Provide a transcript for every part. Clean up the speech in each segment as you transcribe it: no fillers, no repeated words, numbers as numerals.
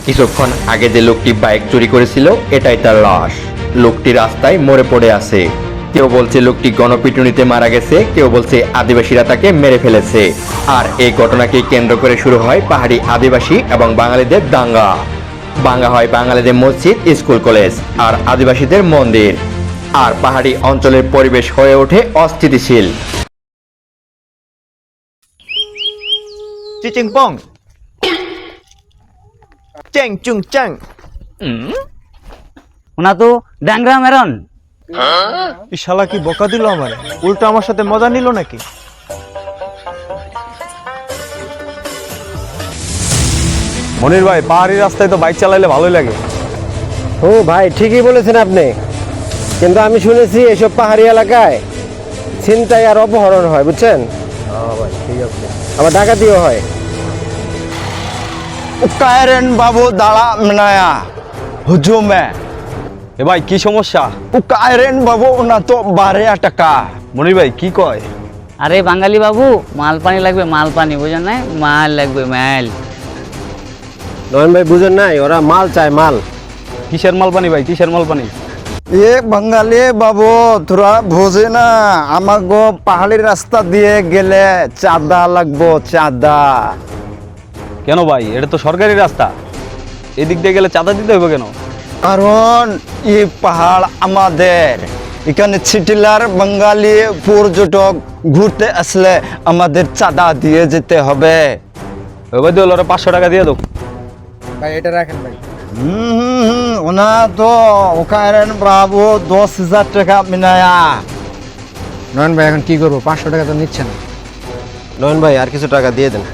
কিছুক্ষণ আগে যে লোকটি বাইক চুরি করেছিল এটাই তার লাশ। লোকটি রাস্তায় মরে পড়ে আছে। কেউ বলছে লোকটি গণপিটুনিতে মারা গেছে, কেউ বলছে আদিবাসীরা তাকে মেরে ফেলেছে। আর এই ঘটনাকে কেন্দ্র করে শুরু হয় পাহাড়ি আদিবাসী এবং বাঙালিদের দাঙ্গা। ভাঙা হয় বাঙালিদের মসজিদ, স্কুল, কলেজ আর আদিবাসীদের মন্দির। আর পাহাড়ি অঞ্চলের পরিবেশ হয়ে ওঠে অস্থিতিশীল। চিচিং পং চেং চুং চেং ওনা তো ডাংরা মেরন। এই শালা কি বকা দিল আমারে, উল্টো আমার সাথে মজা নিল নাকি? মনির ভাই, পাহাড়ি রাস্তায় তো বাইক চালাইলে ভালোই লাগে। ও ভাই, ঠিকই বলেছেন আপনি, কিন্তু আমি শুনেছি এসব পাহাড়ি এলাকায় ছিনতাই আর অপহরণ হয়, বুঝছেন? ভাই ঠিক আছে। আবার ডাকাতিও হয়। কায়রেন বাবু দাঁড়া মনায়া হুজুম এ ভাই কি সমস্যা? কায়রেন বাবু না তো 12 টাকা। মনির ভাই কি কয়? আরে বাঙালি বাবু, মাল পানি লাগবে, মাল পানি, বুঝেন না? মাল লাগবে, মাল। নয়ন ভাই বুঝেন নাই, ওরা মাল চায়, মাল। কিসের মাল পানি ভাই, কিসের মাল পানি? এ বাঙালি বাবু, তোরা বোঝে না, আমাগো পাহাড়ি রাস্তা দিয়ে গেলে চাঁদা লাগবো, চাঁদা। কেন ভাই, এটা তো সরকারি রাস্তা, এদিক দিয়ে গেলে চাঁদা দিতে হবে কেন? কারণ এই পাহাড় আমাদের, এখানে ছিটিলার বাঙালি পর্যটক ঘুরতে আসলে আমাদের চাঁদা দিয়ে যেতে হবে। ওই দিল, ওরা 500 টাকা দিয়ে দাও ভাই এটা রাখেন ভাই। ওনা তো ওখানে বাবু 10,000 টাকা মিনায়া। নয়ন ভাই এখন কি করবো, 500 টাকা তো নিচ্ছে না। নয়ন ভাই আর কিছু টাকা দিয়ে দেন।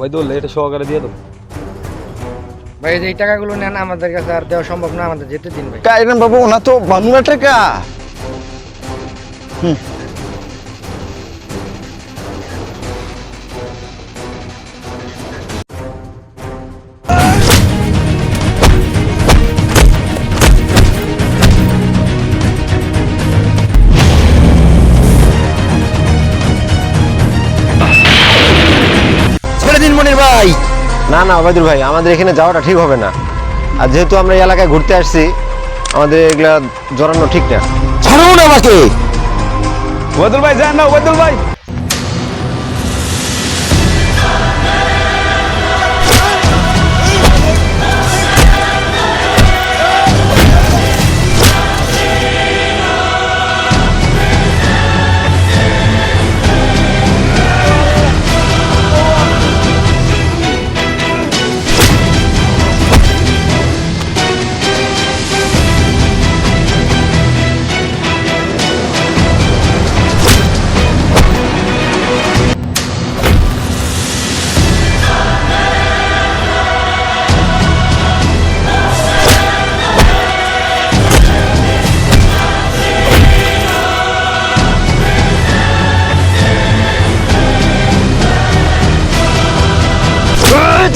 ওই দোল, এটা সহকারে দিয়ে দাও। ভাই এই টাকাগুলো নেন, আমাদের কাছে আর দেওয়া সম্ভব না, আমাদের যেতে দিন ভাই। কাইরেন বাবু, ওনা তো 52 টাকা। ছেড়ে দিন মনির ভাই। না না ওবায়দুল ভাই, আমাদের এখানে যাওয়াটা ঠিক হবে না। আর যেহেতু আমরা এই এলাকায় ঘুরতে আসছি, আমাদের এগুলা জড়ানো ঠিক না। ছাড়ুন আমাকে। ওবায়দুল ভাই যান না, ওবায়দুল ভাই।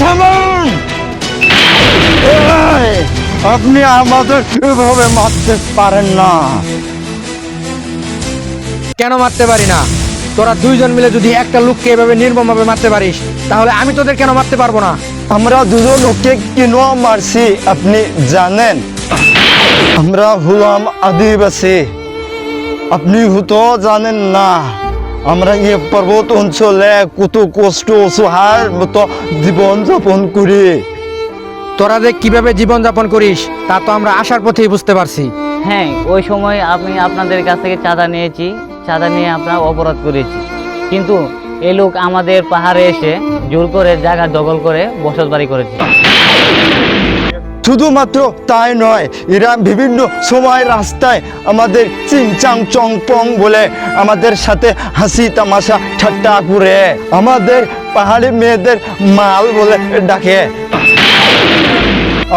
থামুন! আপনি আমাদের এভাবে মারতে পারেন না। কেন মারতে পারি না? তোরা দুইজন মিলে যদি একটা লোককে এভাবে নির্মমভাবে মারতে পারিস, তাহলে আমি তোদের কেন মারতে পারবো না? আমরা দুজন ওকে কেন মারছি আপনি জানেন? আমরা হলাম আদিবাসী, আপনি হতো জানেন না। আমরা এই পর্বত অঞ্চলে কত কষ্ট অসহায় মতো জীবন যাপন করি। তোরা যে কিভাবে জীবন যাপন করিস তা তো আমরা আসার পথেই বুঝতে পারছি। হ্যাঁ, ওই সময় আমি আপনাদের কাছ থেকে চাঁদা নিয়েছি, চাঁদা নিয়ে আপনার অপরাধ করেছি, কিন্তু এই লোক আমাদের পাহাড়ে এসে জোর করে জায়গা দখল করে বসত বাড়ি করেছে। শুধুমাত্র তাই নয়, এরা বিভিন্ন সময় রাস্তায় আমাদের চিংচাং চং পং বলে আমাদের সাথে হাসি তামাশা ঠাট্টা করে আমাদের পাহাড়ি মেয়েদের মাল বলে ডাকে।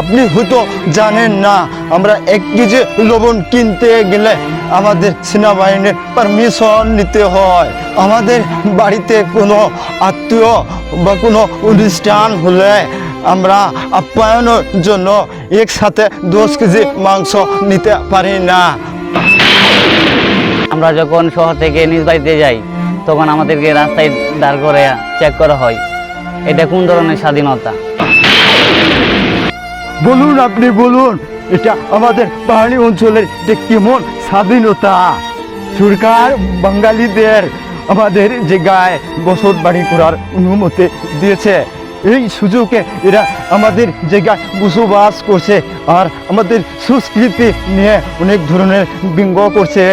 আপনি হয়তো জানেন না, আমরা 1 কেজি লবণ কিনতে গেলে আমাদের সেনাবাহিনীর পারমিশন নিতে হয়। আমাদের বাড়িতে কোনো আত্মীয় বা কোনো অনুষ্ঠান হলে আমরা আপ্যায়নের জন্য একসাথে 10 কেজি মাংস নিতে পারি না। আমরা যখন শহর থেকে নিজ বাড়িতে যাই, তখন আমাদেরকে রাস্তায় দাঁড় করে চেক করা হয় এটা কোন ধরনের স্বাধীনতা? বলুন, আপনি বলুন, এটা আমাদের পাহাড়ি অঞ্চলের যে কেমন স্বাধীনতা? সরকার বাঙালিদের আমাদের জায়গায় বসত বাড়ি করার অনুমতি দিয়েছে, এই সুযোগে এরা আমাদের জায়গায় বসবাস করছে আর আমাদের সংস্কৃতি নিয়ে অনেক ধরনের ব্যঙ্গ করছে।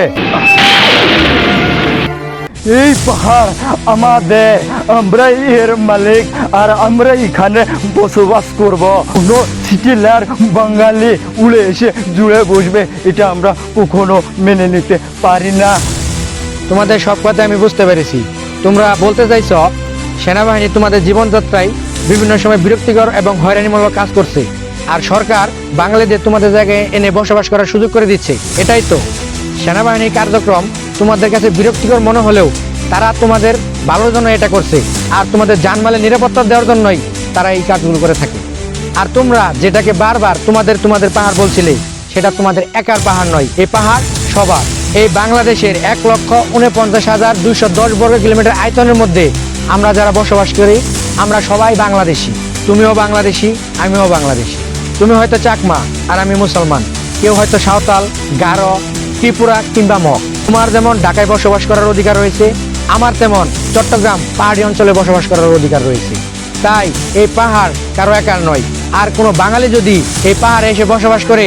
এই পাহাড় আমাদের, আমরাই এর মালিক আর আমরা এখানে বসবাস করব। কোনো সিটিলার বাঙালি উড়ে এসে জুড়ে বসবে, এটা আমরা কখনো মেনে নিতে পারি না। তোমাদের সব কথা আমি বুঝতে পেরেছি। তোমরা বলতে চাইছ সেনাবাহিনী তোমাদের জীবনযাত্রায় বিভিন্ন সময় বিরক্তিকর এবং হয়রানিমূলক কাজ করছে, আর সরকার বাঙালিদের তোমাদের জায়গায় এনে বসবাস করার সুযোগ করে দিচ্ছে, এটাই তো? সেনাবাহিনীর কার্যক্রম তোমাদের কাছে বিরক্তিকর মনে হলেও তারা তোমাদের ভালোর জন্য এটা করছে, আর তোমাদের জানমালের নিরাপত্তা দেওয়ার জন্যই তারা এই কাজগুলো করে থাকে। আর তোমরা যেটাকে বারবার তোমাদের পাহাড় বলছিলে, সেটা তোমাদের একার পাহাড় নয়, এই পাহাড় সবার। এই বাংলাদেশের 1,49,210 বর্গ কিলোমিটার আয়তনের মধ্যে আমরা যারা বসবাস করি, আমরা সবাই বাংলাদেশি। তুমিও বাংলাদেশি, আমিও বাংলাদেশি। তুমি হয়তো চাকমা আর আমি মুসলমান, কেউ হয়তো সাঁওতাল, গারো, ত্রিপুরা কিংবা মগ। তোমার যেমন ঢাকায় বসবাস করার অধিকার রয়েছে, আমার তেমন চট্টগ্রাম পাহাড়ি অঞ্চলে বসবাস করার অধিকার রয়েছে। তাই এই পাহাড় কারো একার নয়। আর কোনো বাঙালি যদি এই পাহাড়ে এসে বসবাস করে,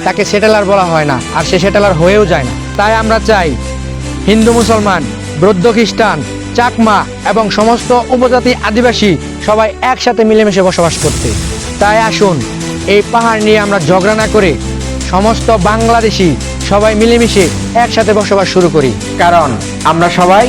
তাকে সেটেলার বলা হয় না, আর সে সেটেলার হয়েও যায় না। তাই আমরা চাই হিন্দু, মুসলমান, বৌদ্ধ, খ্রিস্টান, চাকমা এবং সমস্ত উপজাতি আদিবাসী সবাই একসাথে মিলেমিশে বসবাস করতে। তাই আসুন এই পাহাড় নিয়ে আমরা ঝগড়া না করে সমস্ত বাংলাদেশি সবাই মিলেমিশে একসাথে বসবাস শুরু করি, কারণ আমরা সবাই